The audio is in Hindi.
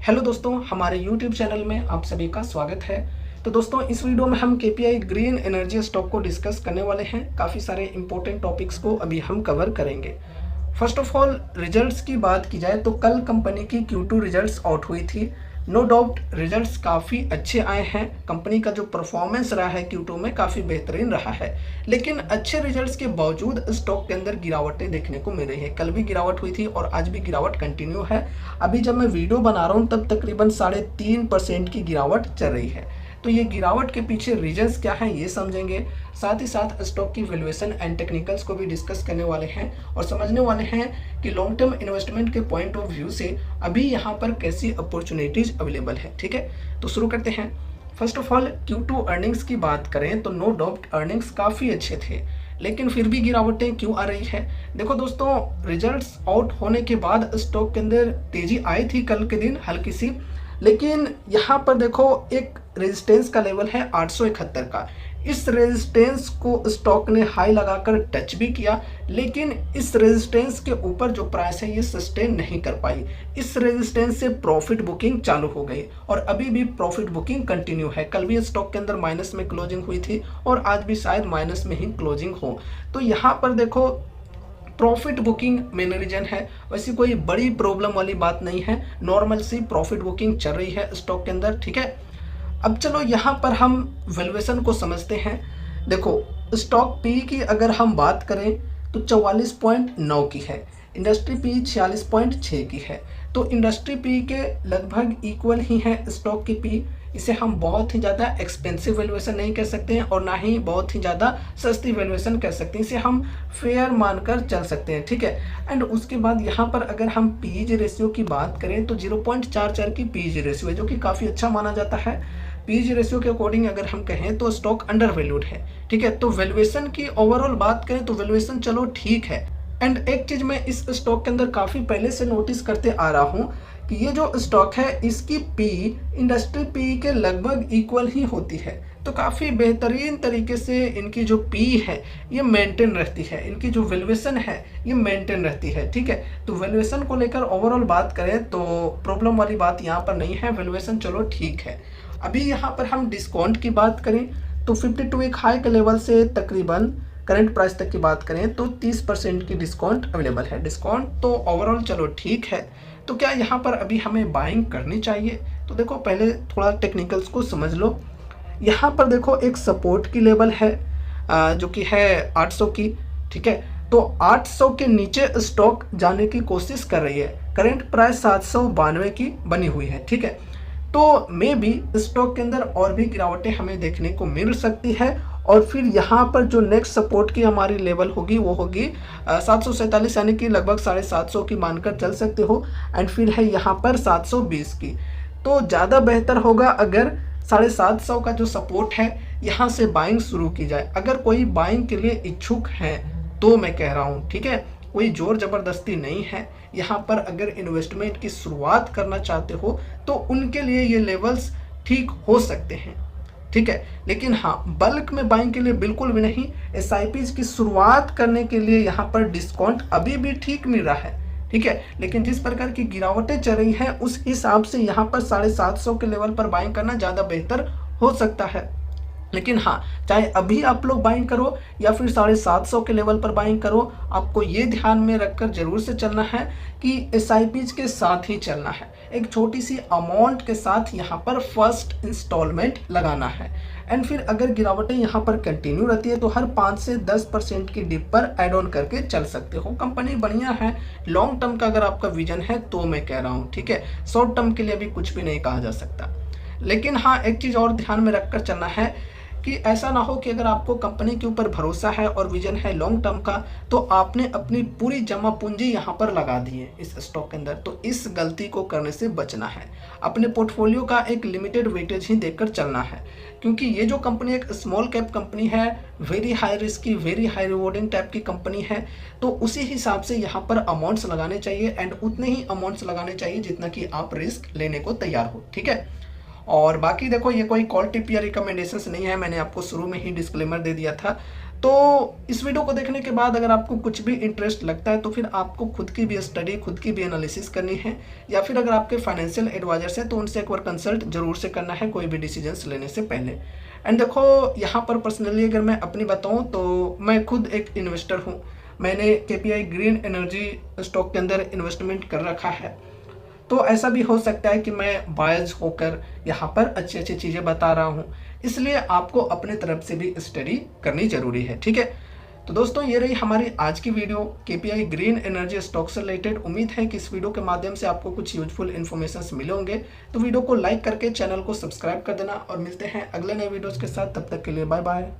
हेलो दोस्तों, हमारे YouTube चैनल में आप सभी का स्वागत है। तो दोस्तों, इस वीडियो में हम KPI ग्रीन एनर्जी स्टॉक को डिस्कस करने वाले हैं। काफ़ी सारे इंपॉर्टेंट टॉपिक्स को अभी हम कवर करेंगे। फर्स्ट ऑफ ऑल, रिजल्ट्स की बात की जाए तो कल कंपनी की Q2 रिजल्ट्स आउट हुई थी। नो डाउट रिजल्ट्स काफ़ी अच्छे आए हैं। कंपनी का जो परफॉर्मेंस रहा है Q2 में काफ़ी बेहतरीन रहा है, लेकिन अच्छे रिजल्ट्स के बावजूद स्टॉक के अंदर गिरावटें देखने को मिल रही है। कल भी गिरावट हुई थी और आज भी गिरावट कंटिन्यू है। अभी जब मैं वीडियो बना रहा हूँ तब तकरीबन 3.5% की गिरावट चल रही है। तो ये गिरावट के पीछे रीजंस क्या हैं ये समझेंगे। साथ ही साथ स्टॉक की वैल्यूएशन एंड टेक्निकल्स को भी डिस्कस करने वाले हैं और समझने वाले हैं कि लॉन्ग टर्म इन्वेस्टमेंट के पॉइंट ऑफ व्यू से अभी यहाँ पर कैसी अपॉर्चुनिटीज अवेलेबल है। ठीक है, तो शुरू करते हैं। First of all, Q2 earnings की बात करें तो नो डाउट अर्निंग्स काफ़ी अच्छे थे, लेकिन फिर भी गिरावटें क्यों आ रही है। देखो दोस्तों, रिजल्ट्स आउट होने के बाद स्टॉक के अंदर तेजी आई थी कल के दिन हल्की सी, लेकिन यहाँ पर देखो एक रेजिस्टेंस का लेवल है 871 का। इस रेजिस्टेंस को स्टॉक ने हाई लगाकर टच भी किया, लेकिन इस रेजिस्टेंस के ऊपर जो प्राइस है ये सस्टेन नहीं कर पाई। इस रेजिस्टेंस से प्रॉफिट बुकिंग चालू हो गई और अभी भी प्रॉफिट बुकिंग कंटिन्यू है। कल भी स्टॉक के अंदर माइनस में क्लोजिंग हुई थी और आज भी शायद माइनस में ही क्लोजिंग हो। तो यहाँ पर देखो प्रॉफिट बुकिंग मेन रीजन है। वैसी कोई बड़ी प्रॉब्लम वाली बात नहीं है, नॉर्मल सी प्रॉफिट बुकिंग चल रही है स्टॉक के अंदर। ठीक है, अब चलो यहाँ पर हम वैल्यूएशन को समझते हैं। देखो, स्टॉक पी की अगर हम बात करें तो 44.9 की है, इंडस्ट्री पी 46.6 की है। तो इंडस्ट्री पी के लगभग इक्वल ही है स्टॉक की पी। इसे हम बहुत ही ज़्यादा एक्सपेंसिव वैल्यूएशन नहीं कह सकते हैं और ना ही बहुत ही ज़्यादा सस्ती वैल्यूएशन कह सकते हैं। इसे हम फेयर मानकर चल सकते हैं। ठीक है, एंड उसके बाद यहाँ पर अगर हम पीई रेशियो की बात करें तो 0.44 की पीई रेशियो है, जो कि काफ़ी अच्छा माना जाता है। पीई रेशियो के अकॉर्डिंग अगर हम कहें तो स्टॉक अंडर वैल्यूड है। ठीक है, तो वैल्यूएशन की ओवरऑल बात करें तो वैल्यूएशन चलो ठीक है। एंड एक चीज़ मैं इस स्टॉक के अंदर काफ़ी पहले से नोटिस करते आ रहा हूँ कि ये जो स्टॉक है इसकी पी इंडस्ट्री पी के लगभग इक्वल ही होती है। तो काफ़ी बेहतरीन तरीके से इनकी जो पी है ये मेंटेन रहती है, इनकी जो वैल्यूएशन है ये मेंटेन रहती है। ठीक है, तो वैल्यूएशन को लेकर ओवरऑल बात करें तो प्रॉब्लम वाली बात यहाँ पर नहीं है, वैल्यूएशन चलो ठीक है। अभी यहाँ पर हम डिस्काउंट की बात करें तो 52 एक हाई के लेवल से तकरीबन करंट प्राइस तक की बात करें तो 30% की डिस्काउंट अवेलेबल है। डिस्काउंट तो ओवरऑल चलो ठीक है। तो क्या यहाँ पर अभी हमें बाइंग करनी चाहिए? तो देखो, पहले थोड़ा टेक्निकल्स को समझ लो। यहाँ पर देखो एक सपोर्ट की लेवल है जो कि है 800 की। ठीक है, तो 800 के नीचे स्टॉक जाने की कोशिश कर रही है। करंट प्राइस 792 की बनी हुई है। ठीक है, तो मे भी स्टॉक के अंदर और भी गिरावटें हमें देखने को मिल सकती है और फिर यहाँ पर जो नेक्स्ट सपोर्ट की हमारी लेवल होगी वो होगी 747 यानी कि लगभग 750 की मानकर चल सकते हो। एंड फिर है यहाँ पर 720 की। तो ज़्यादा बेहतर होगा अगर 750 का जो सपोर्ट है यहाँ से बाइंग शुरू की जाए। अगर कोई बाइंग के लिए इच्छुक है तो मैं कह रहा हूँ, ठीक है, कोई जोर ज़बरदस्ती नहीं है। यहाँ पर अगर इन्वेस्टमेंट की शुरुआत करना चाहते हो तो उनके लिए ये लेवल्स ठीक हो सकते हैं। ठीक है, लेकिन हाँ, बल्क में बाइंग के लिए बिल्कुल भी नहीं। SIPs की शुरुआत करने के लिए यहाँ पर डिस्काउंट अभी भी ठीक मिल रहा है। ठीक है, लेकिन जिस प्रकार की गिरावटें चल रही हैं उस हिसाब से यहाँ पर 750 के लेवल पर बाइंग करना ज़्यादा बेहतर हो सकता है। लेकिन हाँ, चाहे अभी आप लोग बाइंग करो या फिर 750 के लेवल पर बाइंग करो, आपको ये ध्यान में रखकर जरूर से चलना है कि SIPs के साथ ही चलना है। एक छोटी सी अमाउंट के साथ यहाँ पर फर्स्ट इंस्टॉलमेंट लगाना है। एंड फिर अगर गिरावटें यहाँ पर कंटिन्यू रहती है तो हर 5 से 10% की डिप पर ऐड ऑन करके चल सकते हो। कंपनी बढ़िया है, लॉन्ग टर्म का अगर आपका विजन है तो मैं कह रहा हूँ। ठीक है, शॉर्ट टर्म के लिए अभी कुछ भी नहीं कहा जा सकता। लेकिन हाँ, एक चीज़ और ध्यान में रखकर चलना है कि ऐसा ना हो कि अगर आपको कंपनी के ऊपर भरोसा है और विजन है लॉन्ग टर्म का तो आपने अपनी पूरी जमा पूंजी यहाँ पर लगा दी है इस स्टॉक के अंदर। तो इस गलती को करने से बचना है। अपने पोर्टफोलियो का एक लिमिटेड वेटेज ही देकर चलना है, क्योंकि ये जो कंपनी एक स्मॉल कैप कंपनी है, वेरी हाई रिस्क की, वेरी हाई रिवॉर्डिंग टाइप की कंपनी है। तो उसी हिसाब से यहाँ पर अमाउंट्स लगाने चाहिए एंड उतने ही अमाउंट्स लगाने चाहिए जितना कि आप रिस्क लेने को तैयार हो। ठीक है, और बाकी देखो, ये कोई कॉल टिप या रिकमेंडेशंस नहीं है, मैंने आपको शुरू में ही डिस्क्लेमर दे दिया था। तो इस वीडियो को देखने के बाद अगर आपको कुछ भी इंटरेस्ट लगता है तो फिर आपको खुद की भी स्टडी, खुद की भी एनालिसिस करनी है, या फिर अगर आपके फाइनेंशियल एडवाइजर्स हैं तो उनसे एक बार कंसल्ट जरूर से करना है कोई भी डिसीजंस लेने से पहले। एंड देखो, यहाँ पर पर्सनली अगर मैं अपनी बताऊँ तो मैं खुद एक इन्वेस्टर हूँ। मैंने केपीआई ग्रीन एनर्जी स्टॉक के अंदर इन्वेस्टमेंट कर रखा है। तो ऐसा भी हो सकता है कि मैं बायस होकर यहाँ पर अच्छी अच्छी चीज़ें बता रहा हूँ, इसलिए आपको अपने तरफ से भी स्टडी करनी जरूरी है। ठीक है, तो दोस्तों ये रही हमारी आज की video KPI green energy stock से रिलेटेड। उम्मीद है कि इस वीडियो के माध्यम से आपको कुछ यूजफुल इन्फॉर्मेशन मिले होंगे। तो वीडियो को लाइक करके चैनल को सब्सक्राइब कर देना और मिलते हैं अगले नए वीडियोज़ के साथ। तब तक के लिए बाय बाय।